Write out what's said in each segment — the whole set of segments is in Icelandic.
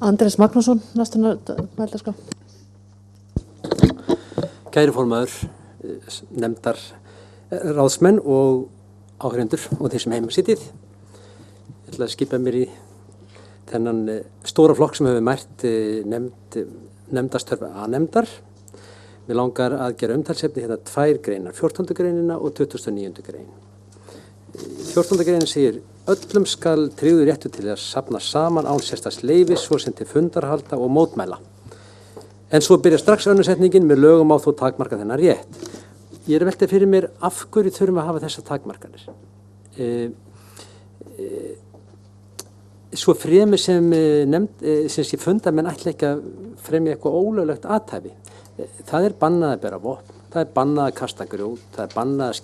Andrés Magnússon, næstan mældarskrá. Kæri formaður, nefndar ráðsmenn og áheyrendur og þeir sem heima sitið. Ég ætla að skipa mér í þennan stóra flokk sem hefur mært nefndastörf A-nefndar. Mér langar að gera umtalsefni hérna 2 greinar, 14. greinina og 29. grein. 14. greinin segir: öllum skal tryggður réttur til að safna saman án sérstaks leyfis, svo sem til fundarhalda og mótmæla. En svo byrjar strax önnur setningin: með lögum á þó takmarka þennan rétt. Ég að velta fyrir mér af hverju þurfum að hafa þessar takmarkanir. Svo fremur sem sem fundamenn ætla ekki að fremja eitthvað ólöglegt athæfi. Það er bannað að bera vopn, það er bannað að kasta grjót, það er bannað að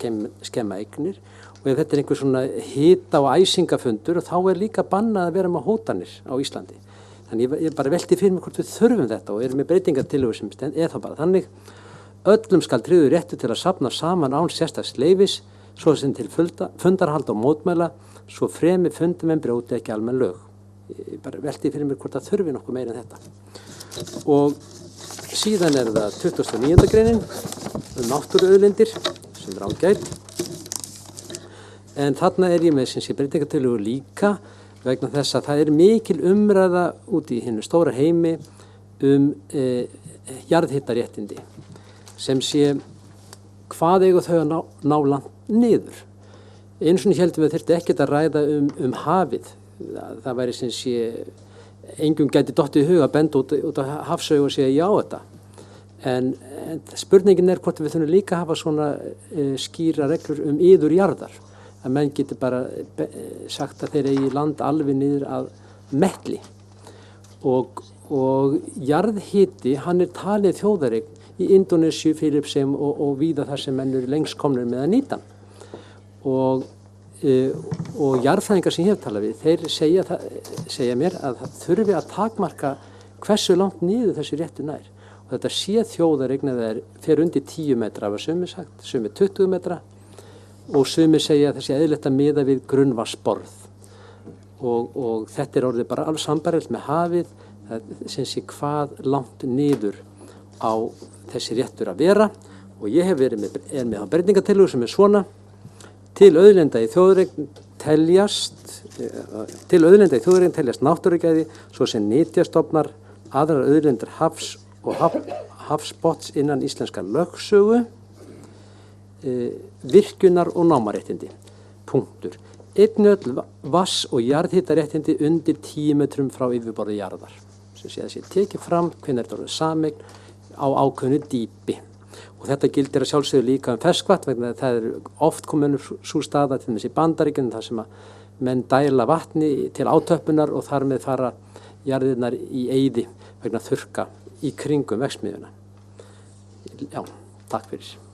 skemma eignir, og ef þetta er einhver svona hita- og æsingafundur, þá er líka bannað að vera með hótanir á Íslandi. Þannig ég bara velti fyrir mig hvort við þurfum þetta og erum með breytingartillögur sem er þá bara þannig: öllum skal tryggður réttur til að safna saman án sérstaks leyfis, svo sem til fundarhalda og mótmæla, svo fremi fundarmenn brjóti ekki almenn lög. Ég bara velti fyrir mig hvort það þurfi nokkuð meira en þetta. Og síðan er það 29. greinin náttúruauðlindir sem er ágæt. En þarna er ég með sem sé breytingartillögur líka vegna þess að það er mikil umræða út í hinu stóra heimi jarðhitaréttindi sem sé hvað eiga þau að ná langt niður. Einu sinni héldum við þyrfti ekkert að ræða hafið. Það væri sem sé engum gæti dottið í huga að benda út á hafsauga og segja já þetta. En spurningin er hvort við þurfum líka að hafa svona skýra reglur yður jarðar. Að menn getur bara sagt að þeir eigi land alveg niður að metli. Og jarðhiti, hann er talið þjóðareign í Indónesíu, Filippseyjum og víða þar sem menn eru lengst komnir með að nýta hann. Og jarðfræðingar sem ég hef talað við, þeir segja mér að það þurfi að takmarka hversu langt niður þessi réttu nær. Og þetta sé þjóðareign eða fer undir 10 metra af að sumir sagt, sumir 20 metra og sumir segja að þessi eðlilegt að miða við grunnvatnsborð. Og þetta er orðið bara alveg sambærilegt með hafið, sem sé hvað langt niður á þessi réttur að vera. Og ég hef verið með breytingartillögu sem er svona: til auðlinda í þjóðareign teljast náttúrugæði, svo sem nytjastofnar, aðrar auðlindir hafs og hafsbotns innan íslenskar lögsögu, virkjunar og námaréttindi. Punktur. Einnig öll vatns- og jarðhitaréttindi undir 10 metrum frá yfirborði jarðar. Sem sé að sé tekið fram hvenær þetta orðið sameign á ákveðnu dýpi. Og þetta gildir að sjálfsögðu líka ferskvatn, vegna að það er oft komin sú staða til þessi Bandaríkjunum þar sem að menn dæla vatni til átöppunar og þar með fara jarðirnar í eyði vegna þurrka í kringum verksmiðjuna. Já, takk fyrir.